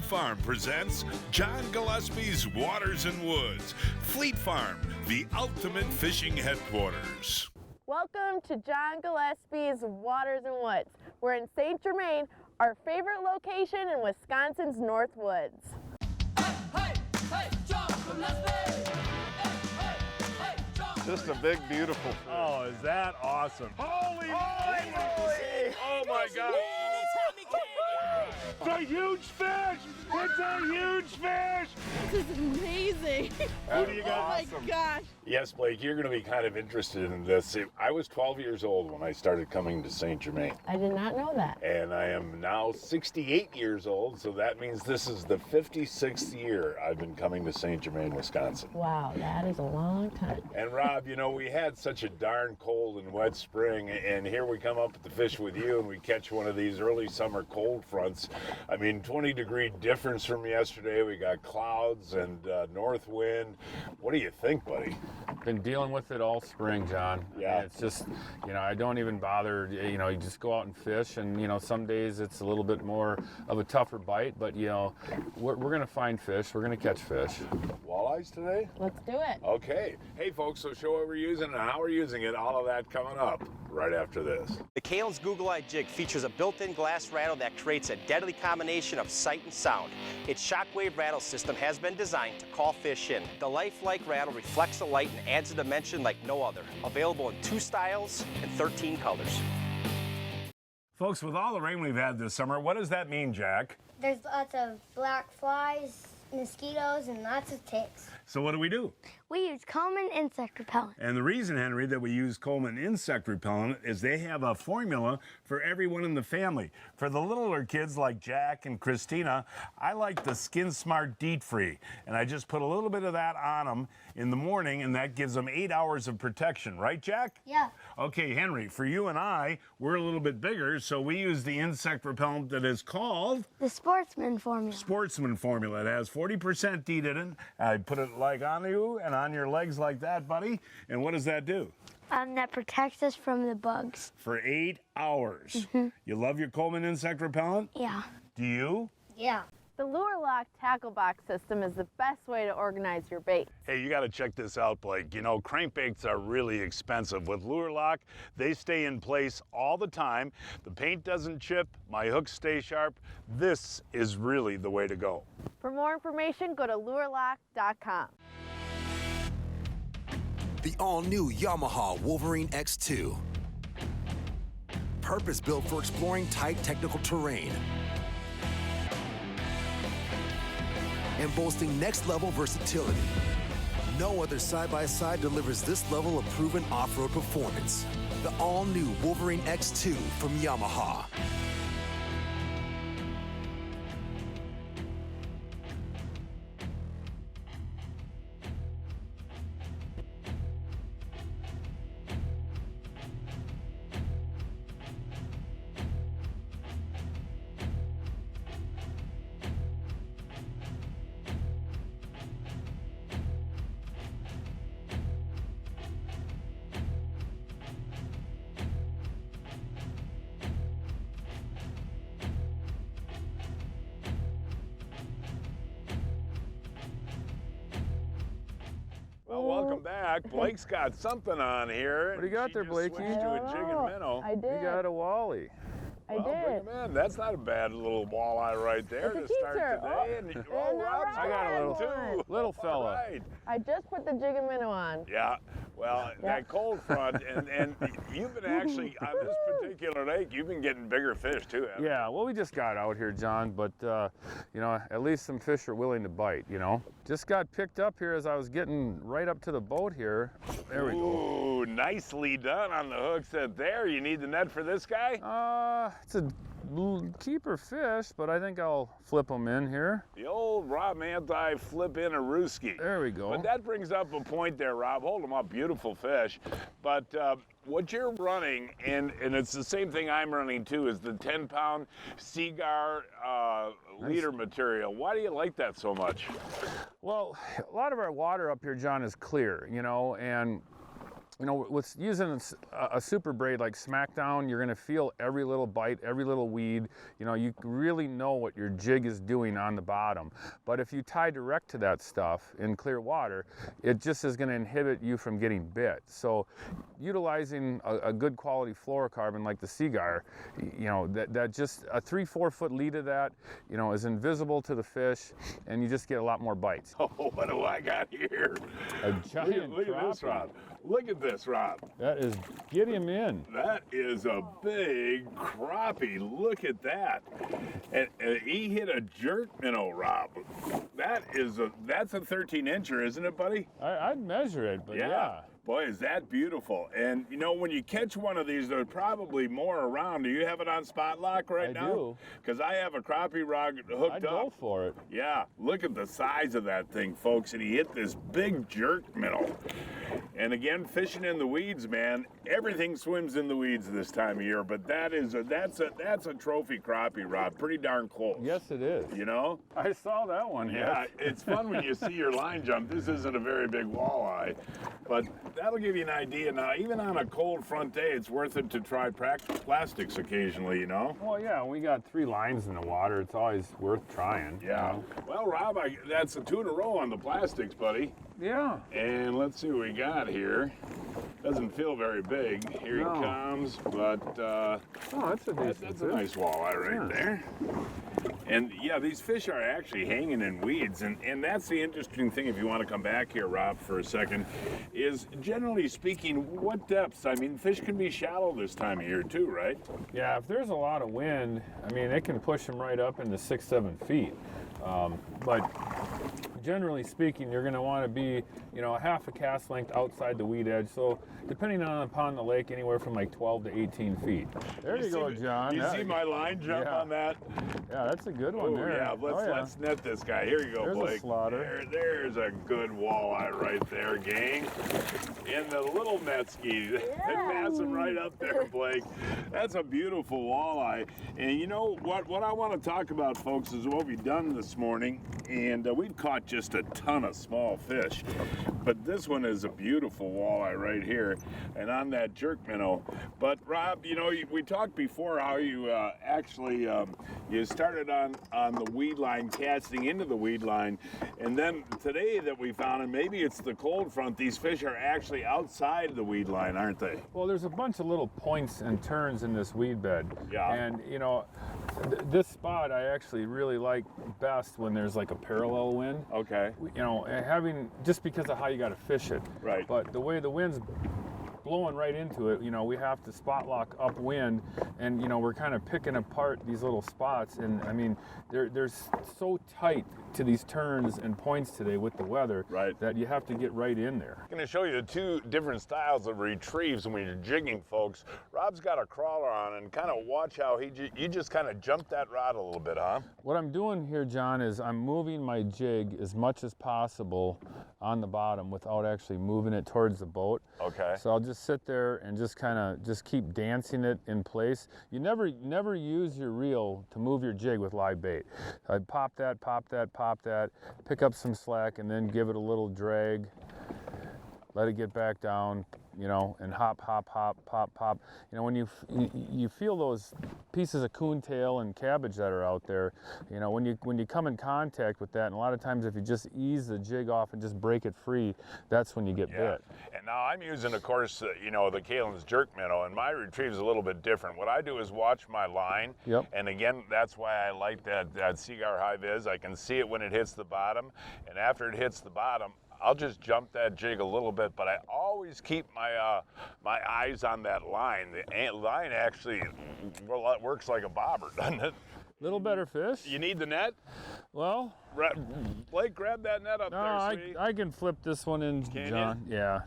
Farm presents John Gillespie's Waters and Woods. Fleet Farm, the ultimate fishing headquarters. Welcome to John Gillespie's Waters and Woods. We're in St. Germain, our favorite location in Wisconsin's North Woods. Hey, John Gillespie! Hey, John. Just a big, beautiful fish. Oh, is that awesome? Holy moly! Oh my God! It's a huge fish! It's a huge fish! This is amazing. Who do you got? Oh my gosh. Yes, Blake, you're going to be kind of interested in this. I was 12 years old when I started coming to St. Germain. I did not know that. And I am now 68 years old, so that means this is the 56th year I've been coming to St. Germain, Wisconsin. Wow, that is a long time. And Rob, you know, we had such a darn cold and wet spring, and here we come up with the fish with you, and we catch one of these early summer cold fronts. I mean, 20-degree difference from yesterday. We got clouds and north wind. What do you think, buddy? Been dealing with it all spring, John. Yeah. And it's just, you know, I don't even bother, you know, you just go out and fish, and, you know, some days it's a little bit more of a tougher bite, but, you know, we're going to find fish. We're going to catch fish. Walleyes today? Let's do it. Okay. Hey, folks, so show what we're using and how we're using it. All of that coming up right after this. The Kalen's Google Eye Jig features a built-in glass rattle that creates a deadly combination of sight and sound. Its shockwave rattle system has been designed to call fish in. The lifelike rattle reflects the light and adds a dimension like no other. Available in 2 styles and 13 colors. Folks, with all the rain we've had this summer, what does that mean, Jack? There's lots of black flies, mosquitoes, and lots of ticks. So what do? We use Coleman insect repellent. And the reason, Henry, that we use Coleman insect repellent is they have a formula for everyone in the family. For the littler kids like Jack and Christina, I like the Skin Smart DEET Free. And I just put a little bit of that on them in the morning, and that gives them 8 hours of protection. Right, Jack? Yeah. Okay, Henry, for you and I, we're a little bit bigger, so we use the insect repellent that is called The Sportsman formula. Sportsman formula. It has 40% DEET in it. I put it like on you and on your legs like that, buddy. And what does that do? That protects us from the bugs. For 8 hours. You love your Coleman insect repellent? Yeah. Do you? Yeah. The Lure Lock tackle box system is the best way to organize your bait. Hey, you got to check this out, Blake. You know, crankbaits are really expensive. With Lure Lock, they stay in place all the time. The paint doesn't chip, my hooks stay sharp. This is really the way to go. For more information, go to lurelock.com. The all-new Yamaha Wolverine X2. Purpose-built for exploring tight technical terrain. And boasting next-level versatility. No other side-by-side delivers this level of proven off-road performance. The all-new Wolverine X2 from Yamaha. Well, welcome back. Blake's got something on here. What do you got there, Blakey? Switched to a jig and minnow. I did. You got a walleye. I Well, did. bring him in. That's not a bad little walleye right there It's a to start teacher. today. And Rob's I got a one, little- too. little fella. All right. I just put the jig and minnow on. Yeah. Well, that cold front, and you've been actually, on this particular lake, you've been getting bigger fish too, haven't you? Yeah, well, we just got out here, John, but, you know, at least some fish are willing to bite, you know. Just got picked up here as I was getting right up to the boat here. There we go. Ooh, nicely done on the hook set there. You need the net for this guy? It's a cheaper fish, but I think I'll flip them in here. The old Rob Manthei flip in a rooski. There we go. But that brings up a point there, Rob. Hold them up, beautiful fish. But what you're running, and it's the same thing I'm running too, is the 10-pound Seagar leader material. Why do you like that so much? Well, a lot of our water up here, John, is clear, you know, and you know, with using a super braid like Smackdown, you're gonna feel every little bite, every little weed. You know, you really know what your jig is doing on the bottom. But if you tie direct to that stuff in clear water, it just is gonna inhibit you from getting bit. So utilizing a good quality fluorocarbon like the Seagar, you know, that just a 3-4 foot lead of that, you know, is invisible to the fish, and you just get a lot more bites. Oh, what do I got here? A giant look at this, crappie. Rob. Look at this, Rob. That is, get him in. That is a big crappie. Look at that. And he hit a jerk minnow, Rob. That's a 13-incher, isn't it, buddy? I'd measure it, but yeah. Boy, is that beautiful. And you know, when you catch one of these, there's probably more around. Do you have it on spot lock right now? I do. Because I have a crappie rod hooked I'd up. go for it. Yeah, look at the size of that thing, folks. And he hit this big jerk minnow. And again, fishing in the weeds, man. Everything swims in the weeds this time of year, but that's a trophy crappie, Rob. Pretty darn close. Yes, it is. You know? I saw that one. Yeah, yes. it's fun when you see your line jump. This isn't a very big walleye, but that'll give you an idea. Now, even on a cold front day, it's worth it to try plastics occasionally, you know? Well, yeah, we got 3 lines in the water. It's always worth trying. Yeah. You know? Well, Rob, that's a 2 in a row on the plastics, buddy. Yeah. And let's see what we got here. Doesn't feel very big. Here he comes, but oh, that's a decent that's a nice walleye right there. And yeah, these fish are actually hanging in weeds, and that's the interesting thing. If you want to come back here, Rob, for a second, is generally speaking, what depths? I mean, fish can be shallow this time of year too, right? Yeah, if there's a lot of wind, I mean, it can push them right up into 6-7 feet. But generally speaking, you're going to want to be, you know, a half a cast length outside the weed edge. So depending upon the lake, anywhere from like 12 to 18 feet. There you go, John. You see my line jump on that? Yeah, that's a good one there. Yeah, let's net this guy. Here you go, There's Blake. a slaughter. There's a good walleye right there, gang. In the little net ski. Pass him right up there, Blake. That's a beautiful walleye. And you know what I want to talk about, folks, is what we've done this morning. And we've caught just a ton of small fish. But this one is a beautiful walleye right here. And on that jerk minnow. But Rob, you know, we talked before how you actually you started on the weed line, casting into the weed line, and then today that we found, and maybe it's the cold front, these fish are actually outside the weed line, aren't they? Well, there's a bunch of little points and turns in this weed bed. Yeah. And you know, this spot I actually really like best when there's like a parallel wind. Okay. You know, having, just because of how you got to fish it. Right. But the way the wind's blowing right into it, you know, we have to spot lock upwind, and you know, we're kind of picking apart these little spots, and I mean, they're so tight to these turns and points today with the weather, right, that you have to get right in there. I'm going to show you the 2 different styles of retrieves when you're jigging, folks. Rob's got a crawler on, and kind of watch how you just kind of jump that rod a little bit, huh? What I'm doing here, John, is I'm moving my jig as much as possible on the bottom without actually moving it towards the boat. Okay. So I'll just sit there and just kind of just keep dancing it in place. You never use your reel to move your jig with live bait. I pop that, pick up some slack, and then give it a little drag. Let it get back down, you know, and hop, hop, hop, pop, pop. You know, when you feel those pieces of coontail and cabbage that are out there, you know, when you come in contact with that, and a lot of times if you just ease the jig off and just break it free, that's when you get bit. And now I'm using, of course, you know, the Kalen's jerk minnow, and my retrieve is a little bit different. What I do is watch my line. Yep. And again, that's why I like that Seagar high vis. I can see it when it hits the bottom, and after it hits the bottom, I'll just jump that jig a little bit, but I always keep my my eyes on that line. The line actually works like a bobber, doesn't it? Little better fish. You need the net? Well, Blake, grab that net up there, sweetie. I can flip this one in, John. Yeah.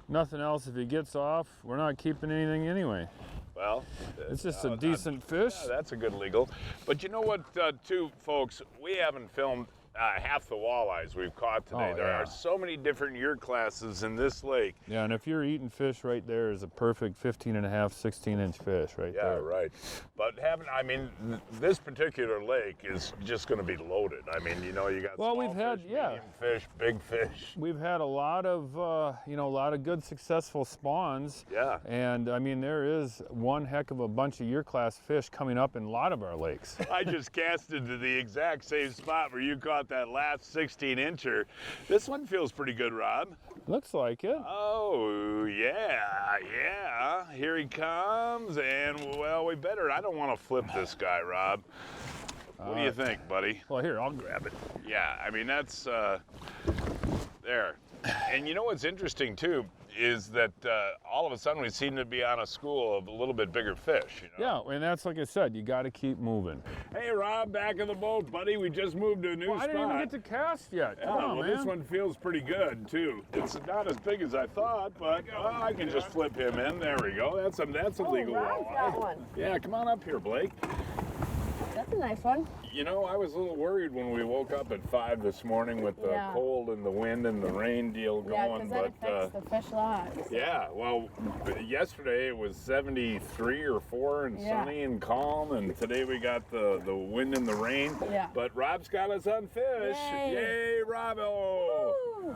Nothing else. If he gets off, we're not keeping anything anyway. Well, it's just a decent fish. Yeah, that's a good legal. But you know what, too, folks? We haven't filmed half the walleyes we've caught today. Oh, There yeah. are so many different year classes in this lake. Yeah, and if you're eating fish right there is a perfect 15 and a half, 16-inch fish right Yeah, there. right. But this particular lake is just going to be loaded. I mean, you got Well, small we've had- fish, yeah. medium fish, big fish. We've had a lot of, a lot of good successful spawns. Yeah. And I mean, there is one heck of a bunch of year class fish coming up in a lot of our lakes. I just casted to the exact same spot where you caught that last 16-incher. This one feels pretty good, Rob. Looks like it. Oh, yeah. Here he comes, and, well, we better. I don't want to flip this guy, Rob. What do you think, buddy? Well, here, I'll grab it. Yeah, I mean, that's, there. And you know what's interesting, too, is that all of a sudden we seem to be on a school of a little bit bigger fish, Yeah, and that's like I said, you got to keep moving. Hey, Rob, back in the boat, buddy. We just moved to a new Well, I spot. didn't even get to cast yet. Come on, well, man. this one feels pretty good, too. It's not as big as I thought, but I can just flip him in. There we go. That's a legal Rob's walleye. got one. Yeah, come on up here, Blake. That's a nice one. I was a little worried when we woke up at 5 this morning with the Yeah. cold and the wind and the rain deal Yeah, going, because that affects the fish lots. yeah, well, yesterday it was 73 or 4 and Yeah. sunny and calm, and today we got the wind and the rain. Yeah. But Rob's got us on fish. Yay. Yay, Robbo! Woo!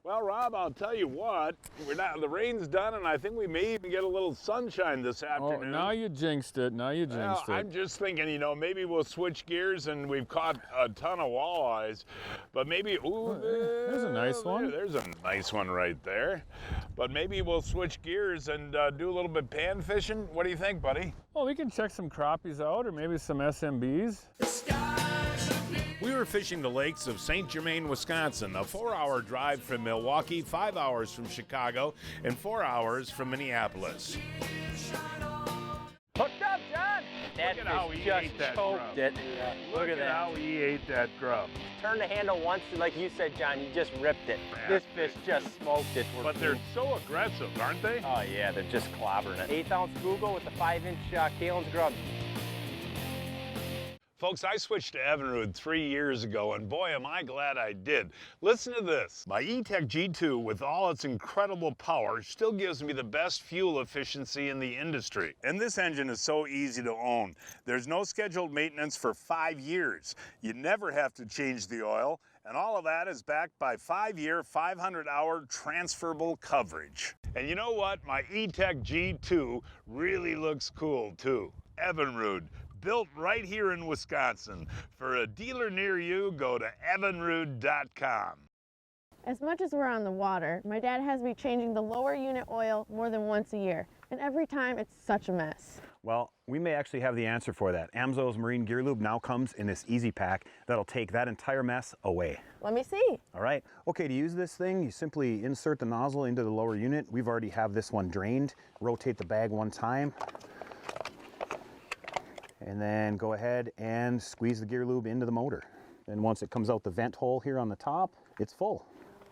Well, Rob, I'll tell you what, the rain's done, and I think we may even get a little sunshine this Oh, afternoon. now you jinxed it. Now you Well, jinxed it. I'm just thinking, maybe we'll switch gears, and we've caught a ton of walleyes, but maybe, there's a nice one. There's a nice one right there. But maybe we'll switch gears and do a little bit pan fishing. What do you think, buddy? Well, we can check some crappies out or maybe some SMBs. We were fishing the lakes of St. Germain, Wisconsin, a 4-hour drive from Milwaukee, 5 hours from Chicago, and 4 hours from Minneapolis. Hooked up, John. That at how fish he just ate that choked grub. it. Look at that. how he ate that grub. Turn the handle once, and like you said, John, you just ripped it. This fish just smoked it. But they're so aggressive, aren't they? Oh yeah, they're just clobbering it. 8-ounce Google with the 5-inch Kalen's grub. Folks, I switched to Evinrude 3 years ago, and boy, am I glad I did. Listen to this. My E-Tech G2, with all its incredible power, still gives me the best fuel efficiency in the industry. And this engine is so easy to own. There's no scheduled maintenance for 5 years. You never have to change the oil, and all of that is backed by 5-year, 500-hour transferable coverage. And you know what? My E-Tech G2 really looks cool, too. Evinrude. Built right here in Wisconsin. For a dealer near you, go to evinrude.com. As much as we're on the water, my dad has me changing the lower unit oil more than once a year. And every time it's such a mess. Well, we may actually have the answer for that. Amsoil's Marine Gear Lube now comes in this easy pack that'll take that entire mess away. Let me see. All right. Okay, to use this thing, you simply insert the nozzle into the lower unit. We've already have this one drained. Rotate the bag one time. And then go ahead and squeeze the gear lube into the motor. And once it comes out the vent hole here on the top, it's full.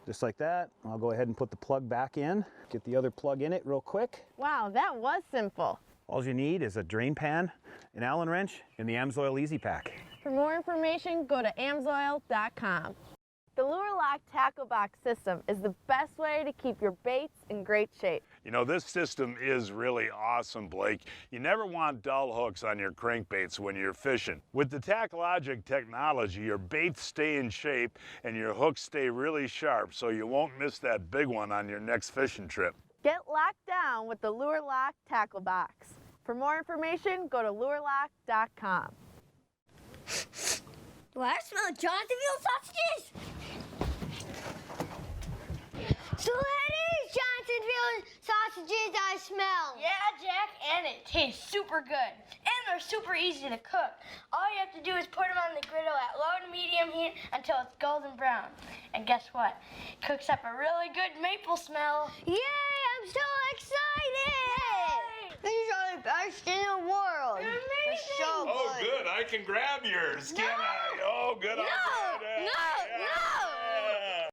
Just like that. I'll go ahead and put the plug back in. Get the other plug in it real quick. Wow, that was simple. All you need is a drain pan, an Allen wrench, and the Amsoil Easy Pack. For more information, go to amsoil.com. The Lure Lock Tackle Box system is the best way to keep your baits in great shape. This system is really awesome, Blake. You never want dull hooks on your crankbaits when you're fishing. With the TackLogic technology, your baits stay in shape and your hooks stay really sharp, so you won't miss that big one on your next fishing trip. Get locked down with the Lure Lock Tackle Box. For more information, go to lurelock.com. Do I smell Johnsonville sausages? So that is Johnsonville sausages I smell. Yeah, Jack, and it tastes super good. And they're super easy to cook. All you have to do is put them on the griddle at low to medium heat until it's golden brown. And guess what? It cooks up a really good maple smell. Yay, I'm so excited! These are the best in the world. They're amazing. They're so Oh, good. I can grab yours. Can I? Oh, good. I'll grab it.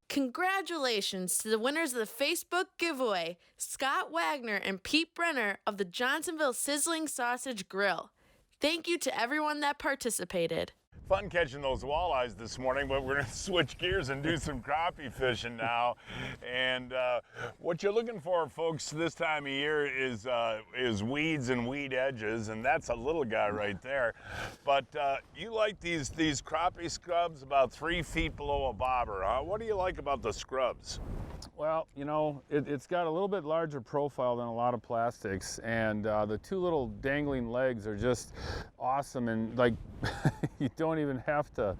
Congratulations to the winners of the Facebook giveaway, Scott Wagner and Pete Brenner of the Johnsonville Sizzling Sausage Grill. Thank you to everyone that participated. Fun catching those walleyes this morning, but we're going to switch gears and do some crappie fishing now. And what you're looking for, folks, this time of year is weeds and weed edges, and that's a little guy right there. But you like these crappie scrubs about 3 feet below a bobber, huh? What do you like about the scrubs? Well, you know, it's got a little bit larger profile than a lot of plastics, and the 2 little dangling legs are just awesome, and like you don't even have to,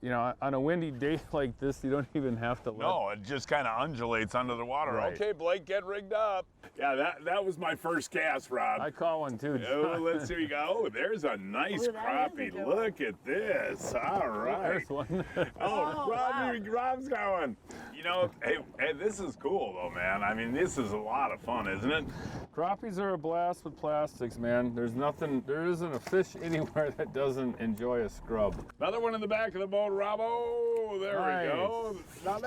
you know, on a windy day like this, you don't even have to let... No, it just kind of undulates under the water. Right. Okay, Blake, get rigged up. Yeah, that was my first cast, Rob. I caught one too. Oh, let's see we go. Oh, there's a nice crappie. Look at this. All right. There's one. Oh, Rob's got one. You know, hey, this is cool though, man. I mean, this is a lot of fun, isn't it? Crappies are a blast with plastics, man. There isn't a fish anywhere that doesn't enjoy a scrub. Another one in the back of the boat, Robbo. There we go. Now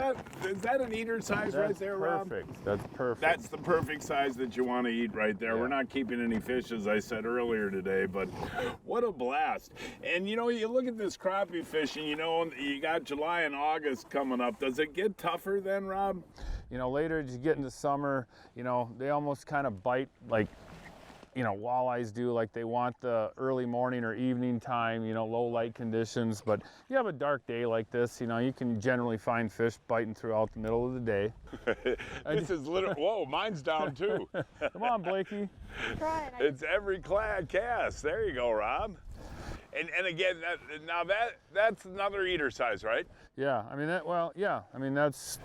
is that an eater size right there, Rob? Perfect. That's perfect. That's the perfect size that you want to eat right there. Yeah. We're not keeping any fish, as I said earlier today, but what a blast. And you know, you look at this crappie fishing, you know, you got July and August coming up. Does it get tougher then, Rob? You know, later as you get into summer, you know, they almost kind of bite like, you know, walleyes do, like they want the early morning or evening time, you know, low light conditions. But you have a dark day like this, you know, you can generally find fish biting throughout the middle of the day. This is literally, whoa, mine's down too. Come on, Blakey. It's every cast. There you go, Rob. And again, that's another eater size, right? Yeah, I mean, that's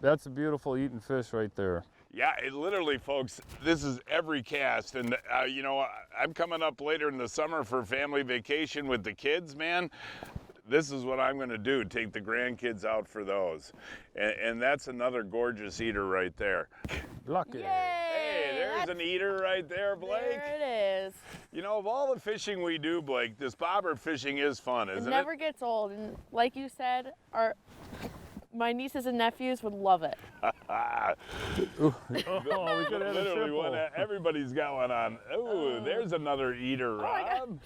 a beautiful eating fish right there. Yeah, it literally, folks, this is every cast. And, you know, I'm coming up later in the summer for family vacation with the kids, man. This is what I'm going to do, take the grandkids out for those. And that's another gorgeous eater right there. Lucky. Yay, hey, there's an eater right there, Blake. There it is. You know, of all the fishing we do, Blake, this bobber fishing is fun, isn't it? It never gets old. And like you said, my nieces and nephews would love it. We could have a triple. Everybody's got one on. Ooh, there's another eater, Rob.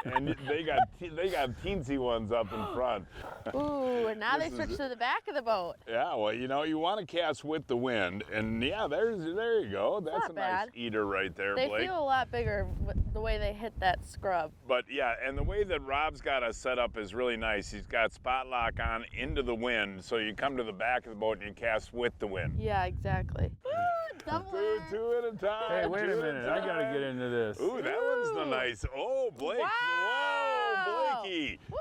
And they got teensy ones up in front. Ooh, and now they switch to the back of the boat. Yeah, well, you know, you want to cast with the wind, and yeah, there you go. That's a nice eater right there, They Blake. feel a lot bigger with the way they hit that scrub. But yeah, and the way that Rob's got us set up is really nice. He's got spot lock on into the wind, so you come to the back of the boat and you cast with the wind. Yeah, exactly. Two at a time. Hey, wait a minute. I got to get into this. Ooh, that one's the nice. Oh, Blake. Wow. Whoa, Blakey. Woohoo!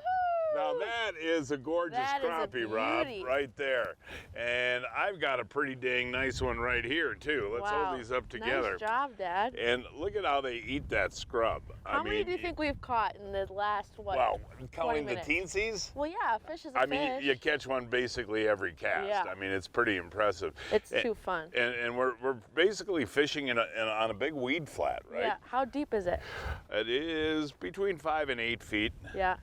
Now that is a gorgeous crappie, Rob, right there. And I've got a pretty dang nice one right here, too. Let's hold these up together. Nice job, Dad. And look at how they eat that scrub. How many do you think we've caught in the last, Well, counting the teensies? Well, yeah, fish is a fish. I mean, you catch one basically every cast. Yeah. I mean, it's pretty impressive. It's too fun. And we're basically fishing on a big weed flat, right? Yeah. How deep is it? It is between 5 and 8 feet. Yeah.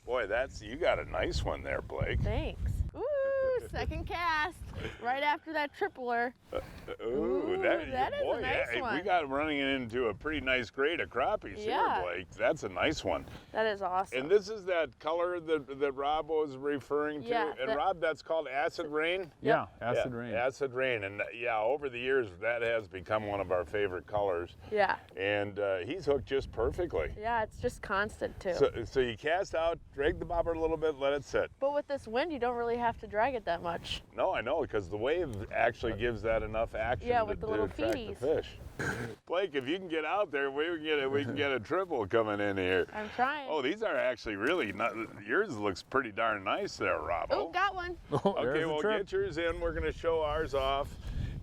Boy, you got a nice one there, Blake. Thanks. Ooh, second cast. Right after that tripler. Ooh, that is a nice one. We got running into a pretty nice grade of crappies here, Blake. That's a nice one. That is awesome. And this is that color that Rob was referring to. Yeah, and Rob, that's called acid rain? Yeah, acid rain. Acid rain. And yeah, over the years, that has become one of our favorite colors. Yeah. And he's hooked just perfectly. Yeah, it's just constant too. So you cast out, drag the bobber a little bit, let it sit. But with this wind, you don't really have to drag it that much. No, I know, because the wave actually gives that enough action to with the little attract feeties. the fish. Blake, if you can get out there, we can get a triple coming in here. I'm trying. Oh, these are actually really not. Yours looks pretty darn nice there, Rob. Oh, got one. Okay, well, get yours in. We're going to show ours off.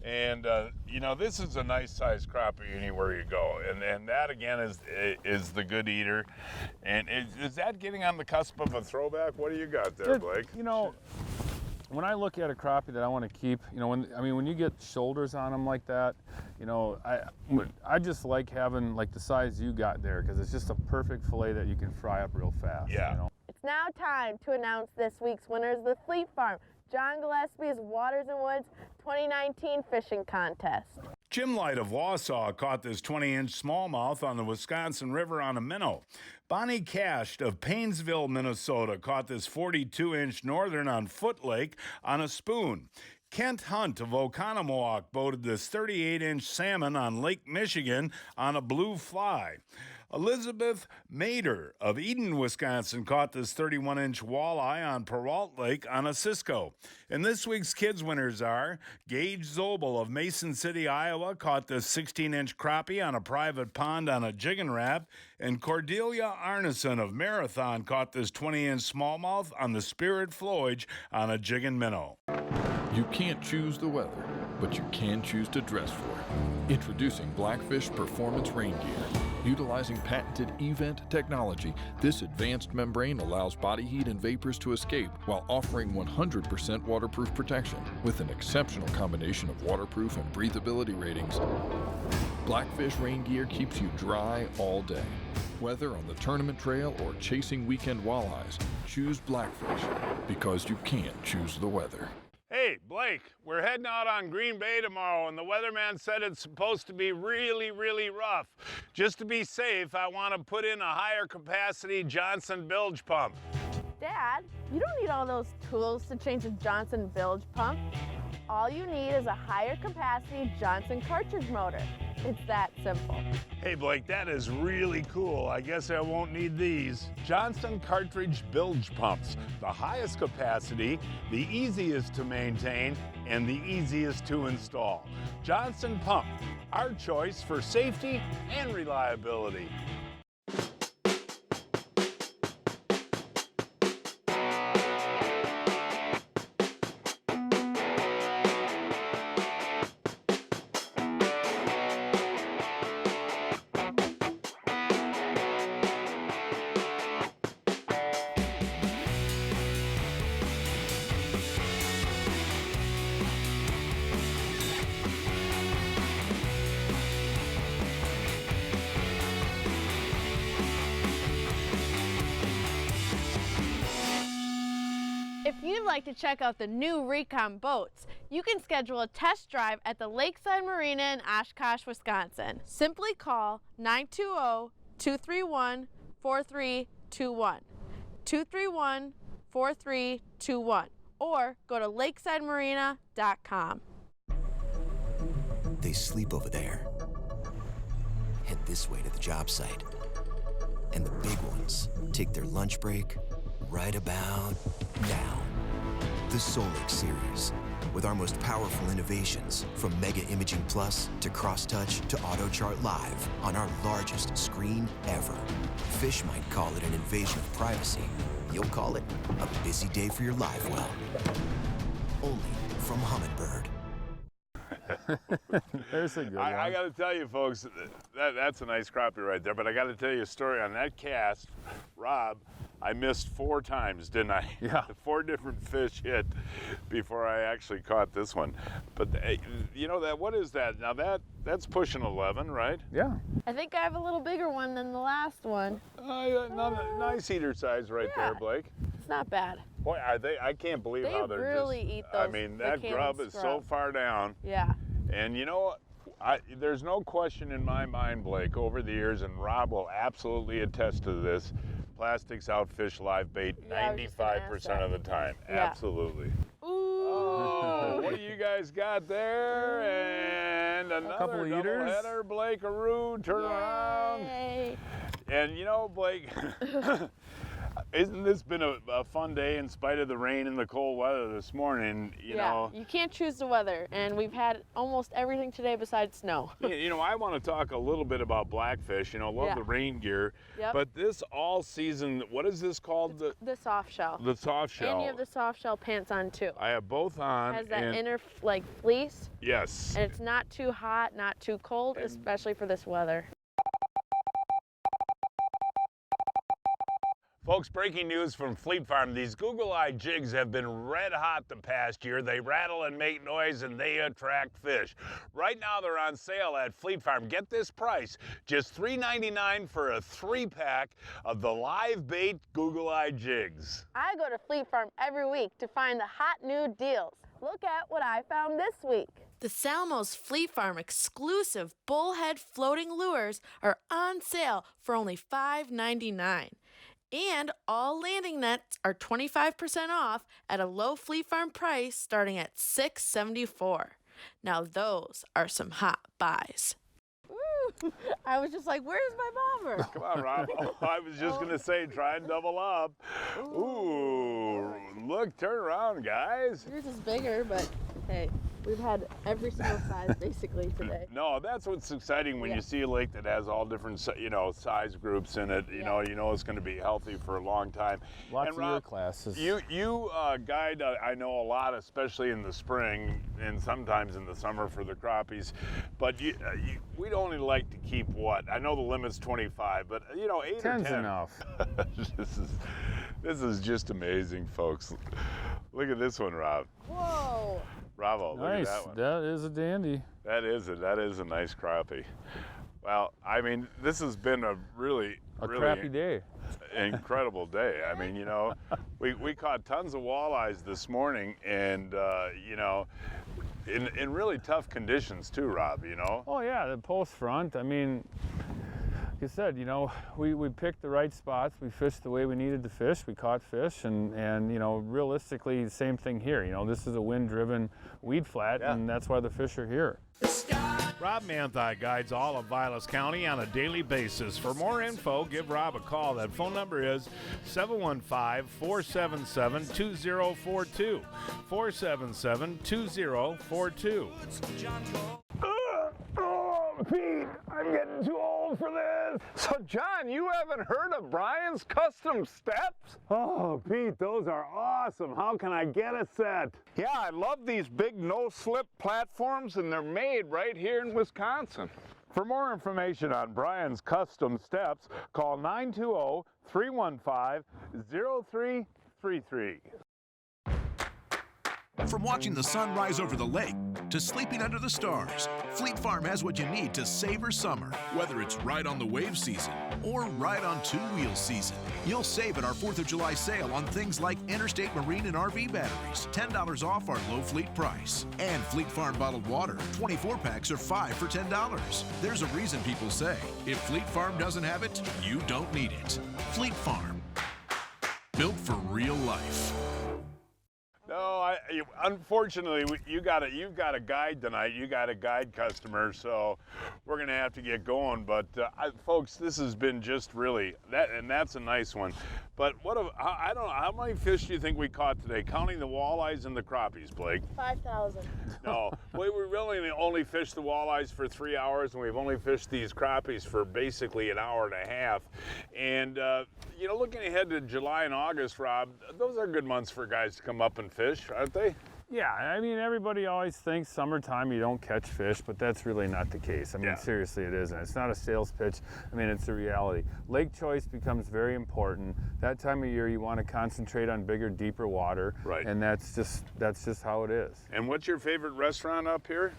And, you know, this is a nice sized crappie anywhere you go. And that, again, is the good eater. And is that getting on the cusp of a throwback? What do you got there, Blake? You know, when I look at a crappie that I want to keep, you know, when you get shoulders on them like that, you know, I just like having like the size you got there, because it's just a perfect fillet that you can fry up real fast. Yeah. You know? It's now time to announce this week's winners of the Fleet Farm John Gillespie's Waters and Woods 2019 Fishing Contest. Jim Light of Wausau caught this 20-inch smallmouth on the Wisconsin River on a minnow. Bonnie Cashed of Paynesville, Minnesota caught this 42-inch northern on Foot Lake on a spoon. Kent Hunt of Oconomowoc boated this 38-inch salmon on Lake Michigan on a blue fly. Elizabeth Mader of Eden, Wisconsin caught this 31-inch walleye on Peralt Lake on a Cisco. And this week's kids winners are Gage Zobel of Mason City, Iowa caught this 16-inch crappie on a private pond on a Jigging Rap, and Cordelia Arneson of Marathon caught this 20-inch smallmouth on the Spirit Flowage on a Jigging Minnow. You can't choose the weather, but you can choose to dress for it. Introducing Blackfish Performance Rain Gear. Utilizing patented event technology, this advanced membrane allows body heat and vapors to escape while offering 100% waterproof protection with an exceptional combination of waterproof and breathability ratings. Blackfish Rain Gear keeps you dry all day. Whether on the tournament trail or chasing weekend walleyes, choose Blackfish because you can't choose the weather. Hey, Blake, we're heading out on Green Bay tomorrow, and the weatherman said it's supposed to be really, really rough. Just to be safe, I want to put in a higher capacity Johnson bilge pump. Dad, you don't need all those tools to change a Johnson bilge pump. All you need is a higher capacity Johnson cartridge motor. It's that simple. Hey Blake, that is really cool. I guess I won't need these. Johnson cartridge bilge pumps. The highest capacity, the easiest to maintain, and the easiest to install. Johnson Pump, our choice for safety and reliability. If you'd like to check out the new Recon boats, you can schedule a test drive at the Lakeside Marina in Oshkosh, Wisconsin. Simply call 920-231-4321. 231-4321, or go to lakesidemarina.com. They sleep over there. Head this way to the job site. And the big ones take their lunch break right about now. The Solix series, with our most powerful innovations, from Mega Imaging Plus to Cross-Touch to Auto Chart Live, on our largest screen ever. Fish might call it an invasion of privacy. You'll call it a busy day for your live well. Only from Humminbird. There's a good one. I got to tell you, folks, that's a nice crappie right there. But I got to tell you a story on that cast. Rob, I missed 4 times, didn't I? Yeah. 4 different fish hit before I actually caught this one. But you know that? What is that? Now that's pushing 11, right? Yeah. I think I have a little bigger one than the last one. Nice eater size right there, Blake. It's not bad. Boy, I can't believe how they're really just, eat those. I mean, that grub is so far down. Yeah. And you know, there's no question in my mind, Blake, over the years, and Rob will absolutely attest to this, plastics outfish live bait 95% of the time. Yeah. Absolutely. Ooh. Oh, what do you guys got there? And another couple eaters. Doubleheader, Blake Aroo, turn around. And you know, Blake, isn't this been a fun day in spite of the rain and the cold weather this morning? You know, you can't choose the weather, and we've had almost everything today besides snow. You know, I want to talk a little bit about Blackfish. You know, love the rain gear. Yep. But this all season, what is this called? The soft shell. The soft shell. And you have the soft shell pants on too. I have both on. It has that and inner fleece. Yes. And it's not too hot, not too cold, especially for this weather. Folks, breaking news from Fleet Farm. These Google-Eye jigs have been red hot the past year. They rattle and make noise, and they attract fish. Right now, they're on sale at Fleet Farm. Get this price, just $3.99 for a 3-pack of the live bait Google-Eye jigs. I go to Fleet Farm every week to find the hot new deals. Look at what I found this week. The Salmo's Fleet Farm exclusive bullhead floating lures are on sale for only $5.99. And all landing nets are 25% off at a low Fleet Farm price starting at $6.74. Now those are some hot buys. Woo! I was just like, where's my bobber? Come on, Rob. Oh, I was just going to say, try and double up. Ooh, look, turn around, guys. Yours is bigger, but hey, we've had every single size basically today. No, that's what's exciting when you see a lake that has all different, size groups in it. You know it's going to be healthy for a long time. Lots and of Rob, year classes. You guide, I know, a lot, especially in the spring and sometimes in the summer for the crappies. But we'd only like to keep what? I know the limit's 25, but 8 or 10. 10's enough. This is just amazing, folks. Look at this one, Rob. Whoa. Bravo, Nice. Look at that one. That is a dandy. That is a nice crappie. Well, I mean, this has been a really crappy day. Incredible day. I mean, we caught tons of walleyes this morning, and in really tough conditions too, Rob. Oh yeah, the post front. I mean, like I said, we picked the right spots. We fished the way we needed to fish. We caught fish, and realistically, the same thing here. This is a wind-driven weed flat, and that's why the fish are here. Rob Manthei guides all of Vilas County on a daily basis. For more info, give Rob a call. That phone number is 715-477-2042. 477-2042. Pete, I'm getting too old for this. So, John, you haven't heard of Brian's Custom Steps? Oh, Pete, those are awesome. How can I get a set? Yeah, I love these big no-slip platforms, and they're made right here in Wisconsin. For more information on Brian's Custom Steps, call 920-315-0333. From watching the sun rise over the lake to sleeping under the stars, Fleet Farm has what you need to savor summer. Whether it's ride on the wave season or ride on two-wheel season, you'll save at our 4th of July sale on things like Interstate Marine and RV batteries, $10 off our low fleet price. And Fleet Farm bottled water, 24 packs are 5 for $10. There's a reason people say, if Fleet Farm doesn't have it, you don't need it. Fleet Farm, built for real life. No, unfortunately, you've got a guide tonight. You got a guide customer, so we're gonna have to get going. But folks, this has been just really that, and that's a nice one. But I don't know, how many fish do you think we caught today, counting the walleyes and the crappies, Blake? 5,000. No, we really only fished the walleyes for 3 hours, and we've only fished these crappies for basically an hour and a half. And looking ahead to July and August, Rob, those are good months for guys to come up and fish, aren't they? Yeah, I mean, everybody always thinks summertime you don't catch fish, but that's really not the case. I mean, seriously, it isn't. It's not a sales pitch. I mean, it's the reality. Lake choice becomes very important. That time of year, you want to concentrate on bigger, deeper water. Right. And that's just how it is. And what's your favorite restaurant up here?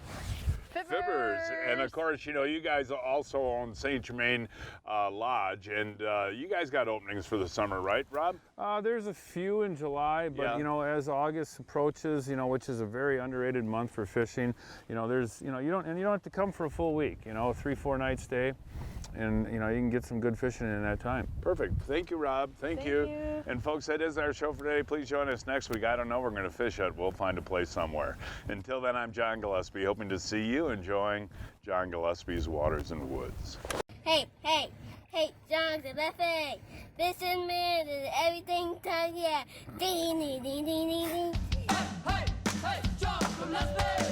Fibbers. And of course, you guys also own St. Germain Lodge, and you guys got openings for the summer, right, Rob? There's a few in July, but as August approaches, which is a very underrated month for fishing, there's, you don't have to come for a full week, 3-4 night stay, and you can get some good fishing in that time. Perfect. Thank you, Rob. Thank you. And folks, that is our show for today. Please join us next week. I don't know, we're going to fish it. We'll find a place somewhere. Until then, I'm John Gillespie, hoping to see you enjoying John Gillespie's Waters and Woods. Hey, John Gillespie. This is me, everything time, yeah. Ding, ding, ding, ding, ding, ding. Hey, John Gillespie.